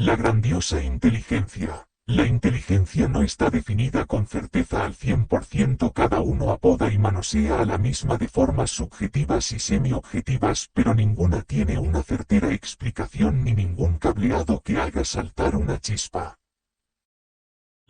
La grandiosa inteligencia. La inteligencia no está definida con certeza al 100%, cada uno apoda y manosea a la misma de formas subjetivas y semi-objetivas, pero ninguna tiene una certera explicación ni ningún cableado que haga saltar una chispa.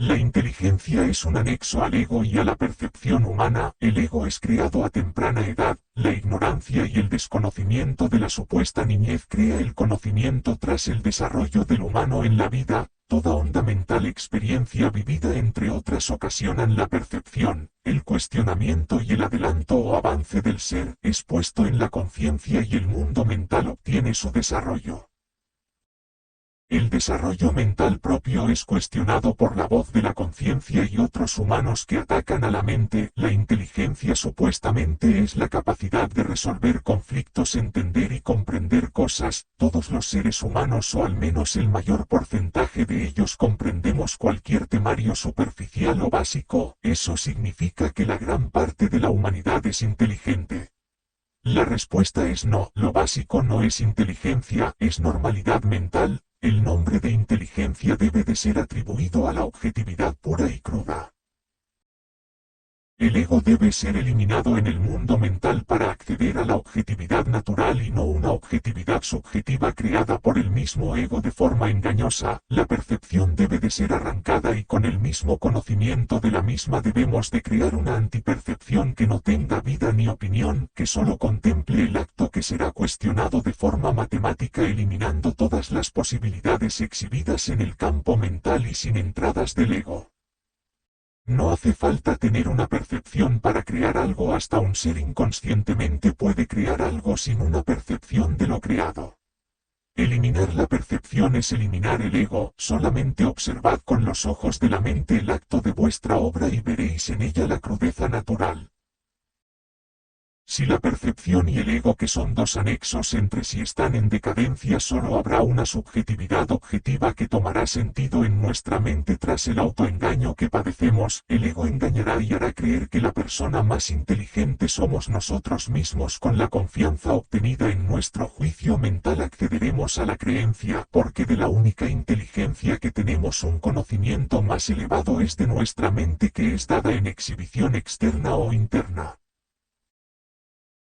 La inteligencia es un anexo al ego y a la percepción humana. El ego es creado a temprana edad. La ignorancia y el desconocimiento de la supuesta niñez crea el conocimiento tras el desarrollo del humano en la vida. Toda onda mental, experiencia vivida entre otras, ocasionan la percepción, el cuestionamiento y el adelanto o avance del ser es puesto en la conciencia y el mundo mental obtiene su desarrollo. El desarrollo mental propio es cuestionado por la voz de la conciencia y otros humanos que atacan a la mente. La inteligencia supuestamente es la capacidad de resolver conflictos, entender y comprender cosas. Todos los seres humanos, o al menos el mayor porcentaje de ellos, comprendemos cualquier temario superficial o básico. Eso significa que la gran parte de la humanidad es inteligente. La respuesta es no, lo básico no es inteligencia, es normalidad mental. El nombre de inteligencia debe de ser atribuido a la objetividad pura y cruda. El ego debe ser eliminado en el mundo mental para acceder a la objetividad natural y no una objetividad subjetiva creada por el mismo ego de forma engañosa. La percepción debe de ser arrancada y con el mismo conocimiento de la misma debemos de crear una antipercepción que no tenga vida ni opinión, que solo contemple el acto, que será cuestionado de forma matemática eliminando todas las posibilidades exhibidas en el campo mental y sin entradas del ego. No hace falta tener una percepción para crear algo, hasta un ser inconscientemente puede crear algo sin una percepción de lo creado. Eliminar la percepción es eliminar el ego. Solamente observad con los ojos de la mente el acto de vuestra obra y veréis en ella la crudeza natural. Si la percepción y el ego, que son dos anexos entre sí, están en decadencia, solo habrá una subjetividad objetiva que tomará sentido en nuestra mente tras el autoengaño que padecemos. El ego engañará y hará creer que la persona más inteligente somos nosotros mismos. Con la confianza obtenida en nuestro juicio mental accederemos a la creencia, porque de la única inteligencia que tenemos un conocimiento más elevado es de nuestra mente, que es dada en exhibición externa o interna.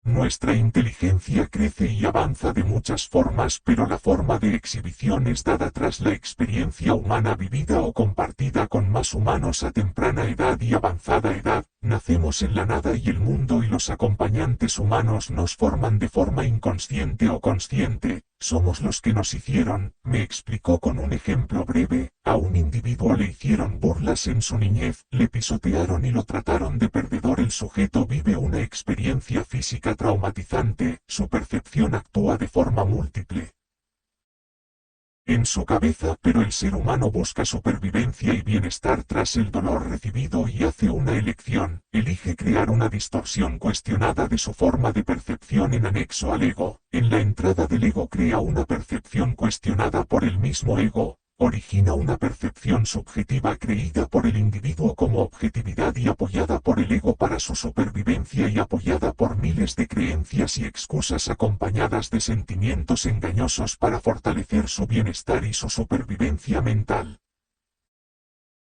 Nuestra inteligencia crece y avanza de muchas formas, pero la forma de exhibición es dada tras la experiencia humana vivida o compartida con más humanos a temprana edad y avanzada edad. Nacemos en la nada y el mundo y los acompañantes humanos nos forman de forma inconsciente o consciente. Somos los que nos hicieron. Me explicó con un ejemplo breve. A un individuo le hicieron burlas en su niñez, le pisotearon y lo trataron de perdedor. El sujeto vive una experiencia física traumatizante, su percepción actúa de forma múltiple en su cabeza, pero el ser humano busca supervivencia y bienestar tras el dolor recibido y hace una elección, elige crear una distorsión cuestionada de su forma de percepción en anexo al ego. En la entrada del ego crea una percepción cuestionada por el mismo ego, origina una percepción subjetiva creída por el individuo como objetividad y apoyada por el ego para su supervivencia y apoyada por miles de creencias y excusas acompañadas de sentimientos engañosos para fortalecer su bienestar y su supervivencia mental.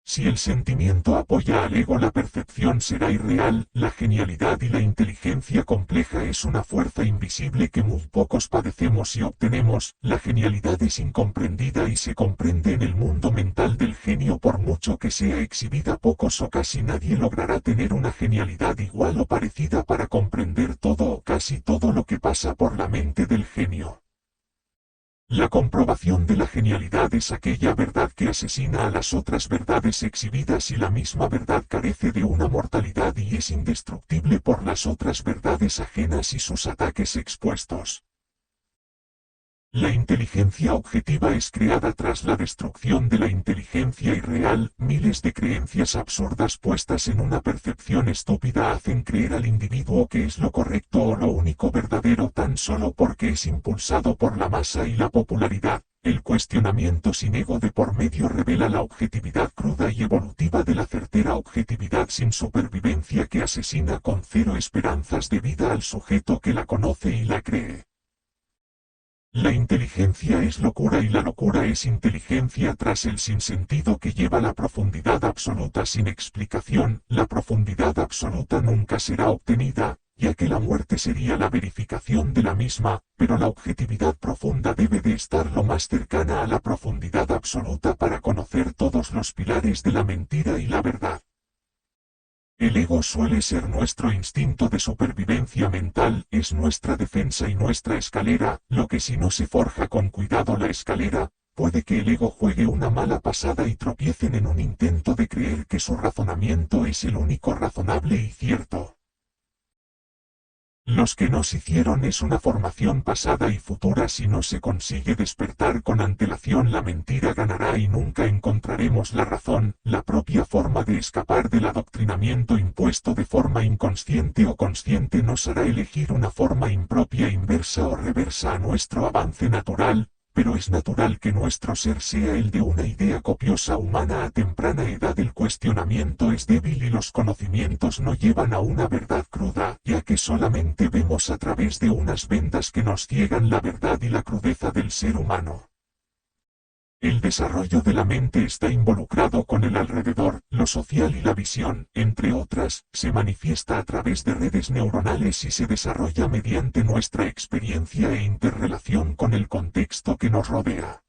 Si el sentimiento apoya al ego, la percepción será irreal. La genialidad y la inteligencia compleja es una fuerza invisible que muy pocos padecemos y obtenemos. La genialidad es incomprendida y se comprende en el mundo mental del genio. Por mucho que sea exhibida, pocos o casi nadie logrará tener una genialidad igual o parecida para comprender todo o casi todo lo que pasa por la mente del genio. La comprobación de la genialidad es aquella verdad que asesina a las otras verdades exhibidas, y la misma verdad carece de una mortalidad y es indestructible por las otras verdades ajenas y sus ataques expuestos. La inteligencia objetiva es creada tras la destrucción de la inteligencia irreal. Miles de creencias absurdas puestas en una percepción estúpida hacen creer al individuo que es lo correcto o lo único verdadero tan solo porque es impulsado por la masa y la popularidad. El cuestionamiento sin ego de por medio revela la objetividad cruda y evolutiva de la certera objetividad sin supervivencia, que asesina con cero esperanzas de vida al sujeto que la conoce y la cree. La inteligencia es locura y la locura es inteligencia tras el sinsentido que lleva la profundidad absoluta sin explicación. La profundidad absoluta nunca será obtenida, ya que la muerte sería la verificación de la misma, pero la objetividad profunda debe de estar lo más cercana a la profundidad absoluta para conocer todos los pilares de la mentira y la verdad. El ego suele ser nuestro instinto de supervivencia mental, es nuestra defensa y nuestra escalera, lo que si no se forja con cuidado la escalera, puede que el ego juegue una mala pasada y tropiecen en un intento de creer que su razonamiento es el único razonable y cierto. Los que nos hicieron es una formación pasada y futura. Si no se consigue despertar con antelación, la mentira ganará y nunca encontraremos la razón. La propia forma de escapar del adoctrinamiento impuesto de forma inconsciente o consciente nos hará elegir una forma impropia, inversa o reversa a nuestro avance natural. Pero es natural que nuestro ser sea el de una idea copiosa humana a temprana edad. El cuestionamiento es débil y los conocimientos no llevan a una verdad cruda, ya que solamente vemos a través de unas vendas que nos ciegan la verdad y la crudeza del ser humano. El desarrollo de la mente está involucrado con el alrededor, lo social y la visión, entre otras, se manifiesta a través de redes neuronales y se desarrolla mediante nuestra experiencia e interrelación con el contexto que nos rodea.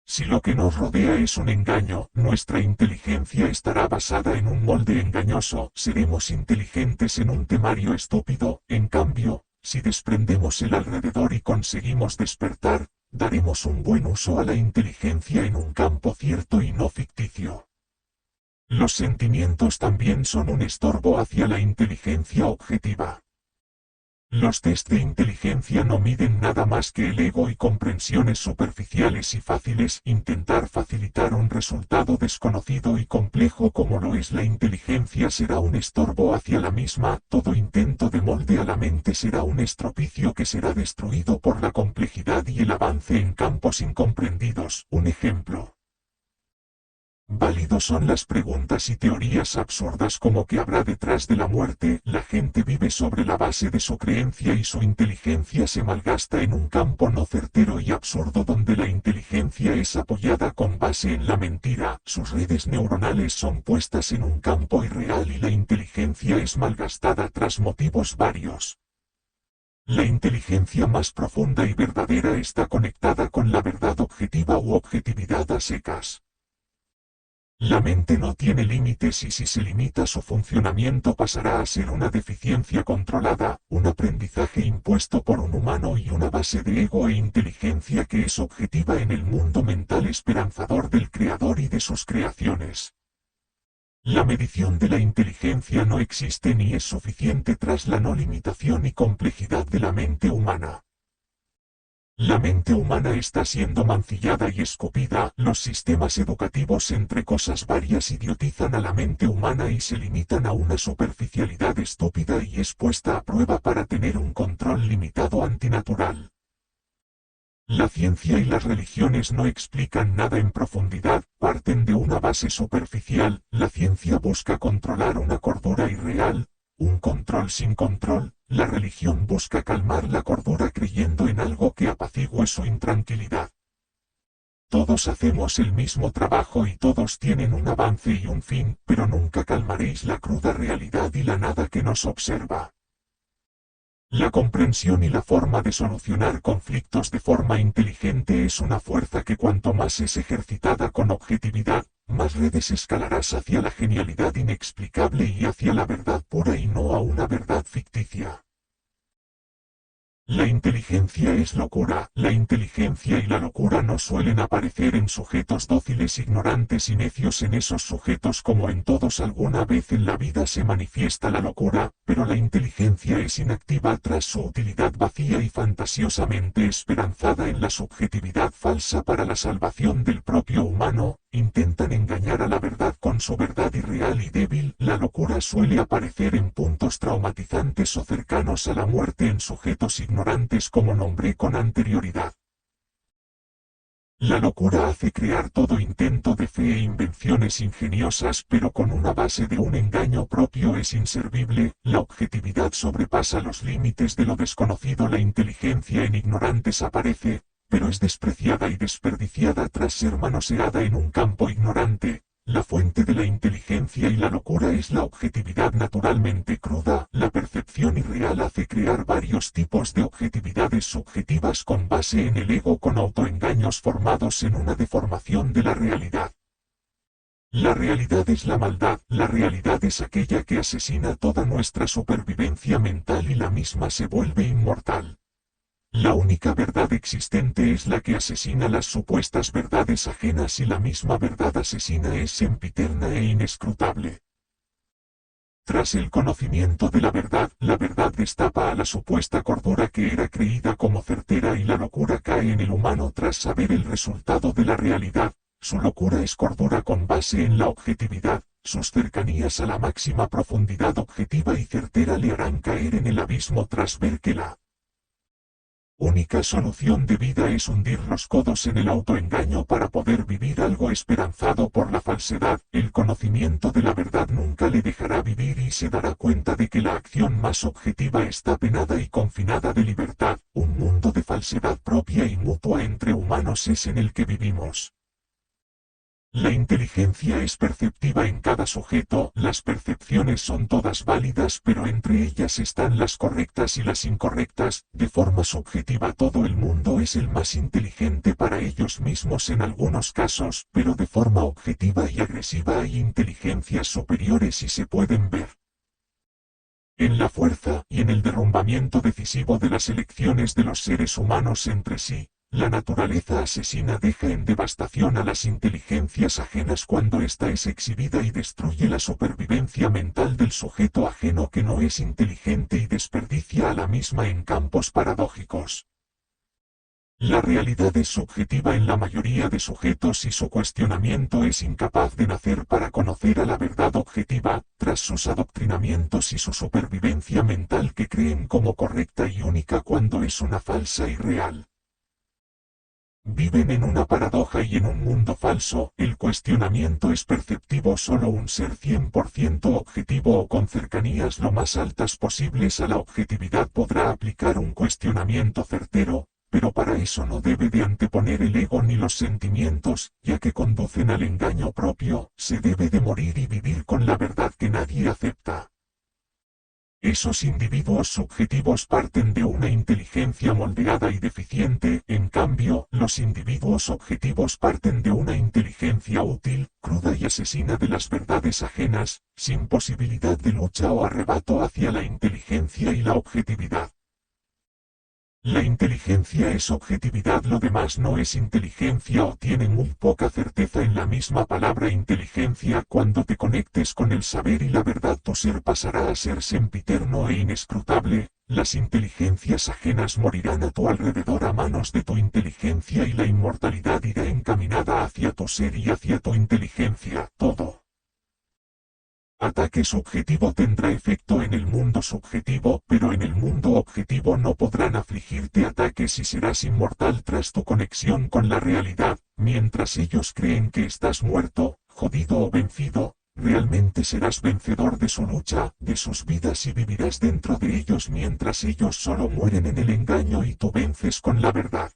Si lo que nos rodea es un engaño, nuestra inteligencia estará basada en un molde engañoso, seremos inteligentes en un temario estúpido. En cambio, si desprendemos el alrededor y conseguimos despertar, daremos un buen uso a la inteligencia en un campo cierto y no ficticio. Los sentimientos también son un estorbo hacia la inteligencia objetiva. Los test de inteligencia no miden nada más que el ego y comprensiones superficiales y fáciles. Intentar facilitar un resultado desconocido y complejo como lo es la inteligencia será un estorbo hacia la misma. Todo intento de molde a la mente será un estropicio que será destruido por la complejidad y el avance en campos incomprendidos. Un ejemplo válido son las preguntas y teorías absurdas como ¿qué habrá detrás de la muerte? La gente vive sobre la base de su creencia y su inteligencia se malgasta en un campo no certero y absurdo donde la inteligencia es apoyada con base en la mentira. Sus redes neuronales son puestas en un campo irreal y la inteligencia es malgastada tras motivos varios. La inteligencia más profunda y verdadera está conectada con la verdad objetiva u objetividad a secas. La mente no tiene límites y si se limita su funcionamiento pasará a ser una deficiencia controlada, un aprendizaje impuesto por un humano y una base de ego e inteligencia que es objetiva en el mundo mental esperanzador del creador y de sus creaciones. La medición de la inteligencia no existe ni es suficiente tras la no limitación y complejidad de la mente humana. La mente humana está siendo mancillada y escupida. Los sistemas educativos entre cosas varias idiotizan a la mente humana y se limitan a una superficialidad estúpida y es puesta a prueba para tener un control limitado antinatural. La ciencia y las religiones no explican nada en profundidad, parten de una base superficial. La ciencia busca controlar una cordura irreal, un control sin control. La religión busca calmar la cordura creyendo en algo que apacigüe su intranquilidad. Todos hacemos el mismo trabajo y todos tienen un avance y un fin, pero nunca calmaréis la cruda realidad y la nada que nos observa. La comprensión y la forma de solucionar conflictos de forma inteligente es una fuerza que cuanto más es ejercitada con objetividad, más redes escalarás hacia la genialidad inexplicable y hacia la verdad pura y no a una verdad ficticia. La inteligencia es locura. La inteligencia y la locura no suelen aparecer en sujetos dóciles, ignorantes y necios. En esos sujetos como en todos alguna vez en la vida se manifiesta la locura, pero la inteligencia es inactiva tras su utilidad vacía y fantasiosamente esperanzada en la subjetividad falsa para la salvación del propio humano. Intentan engañar a la verdad con su verdad irreal y débil. La locura suele aparecer en puntos traumatizantes o cercanos a la muerte en sujetos ignorantes como nombré con anterioridad. La locura hace crear todo intento de fe e invenciones ingeniosas, pero con una base de un engaño propio es inservible. La objetividad sobrepasa los límites de lo desconocido. La inteligencia en ignorantes aparece, pero es despreciada y desperdiciada tras ser manoseada en un campo ignorante. La fuente de la inteligencia y la locura es la objetividad naturalmente cruda. La percepción irreal hace crear varios tipos de objetividades subjetivas con base en el ego, con autoengaños formados en una deformación de la realidad. La realidad es la maldad. La realidad es aquella que asesina toda nuestra supervivencia mental y la misma se vuelve inmortal. La única verdad existente es la que asesina las supuestas verdades ajenas, y la misma verdad asesina es sempiterna e inescrutable. Tras el conocimiento de la verdad destapa a la supuesta cordura que era creída como certera, y la locura cae en el humano tras saber el resultado de la realidad. Su locura es cordura con base en la objetividad. Sus cercanías a la máxima profundidad objetiva y certera le harán caer en el abismo tras ver que la única solución de vida es hundir los codos en el autoengaño para poder vivir algo esperanzado por la falsedad. El conocimiento de la verdad nunca le dejará vivir y se dará cuenta de que la acción más objetiva está penada y confinada de libertad. Un mundo de falsedad propia y mutua entre humanos es en el que vivimos. La inteligencia es perceptiva en cada sujeto. Las percepciones son todas válidas, pero entre ellas están las correctas y las incorrectas. De forma subjetiva todo el mundo es el más inteligente para ellos mismos en algunos casos, pero de forma objetiva y agresiva hay inteligencias superiores y se pueden ver en la fuerza y en el derrumbamiento decisivo de las elecciones de los seres humanos entre sí. La naturaleza asesina deja en devastación a las inteligencias ajenas cuando ésta es exhibida y destruye la supervivencia mental del sujeto ajeno que no es inteligente y desperdicia a la misma en campos paradójicos. La realidad es subjetiva en la mayoría de sujetos y su cuestionamiento es incapaz de nacer para conocer a la verdad objetiva, tras sus adoctrinamientos y su supervivencia mental que creen como correcta y única cuando es una falsa y real. Viven en una paradoja y en un mundo falso. El cuestionamiento es perceptivo. Solo un ser 100% objetivo o con cercanías lo más altas posibles a la objetividad podrá aplicar un cuestionamiento certero, pero para eso no debe de anteponer el ego ni los sentimientos, ya que conducen al engaño propio. Se debe de morir y vivir con la verdad que nadie acepta. Esos individuos subjetivos parten de una inteligencia moldeada y deficiente. En cambio, los individuos objetivos parten de una inteligencia útil, cruda y asesina de las verdades ajenas, sin posibilidad de lucha o arrebato hacia la inteligencia y la objetividad. La inteligencia es objetividad, lo demás no es inteligencia o tiene muy poca certeza en la misma palabra inteligencia. Cuando te conectes con el saber y la verdad, tu ser pasará a ser sempiterno e inescrutable. Las inteligencias ajenas morirán a tu alrededor a manos de tu inteligencia y la inmortalidad irá encaminada hacia tu ser y hacia tu inteligencia. Todo ataque subjetivo tendrá efecto en el mundo subjetivo, pero en el mundo objetivo no podrán afligirte ataques y serás inmortal tras tu conexión con la realidad. Mientras ellos creen que estás muerto, jodido o vencido, realmente serás vencedor de su lucha, de sus vidas, y vivirás dentro de ellos mientras ellos solo mueren en el engaño y tú vences con la verdad.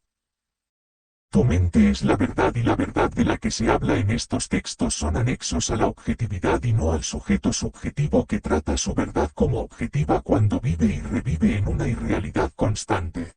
Tu mente es la verdad y la verdad de la que se habla en estos textos son anexos a la objetividad y no al sujeto subjetivo que trata su verdad como objetiva cuando vive y revive en una irrealidad constante.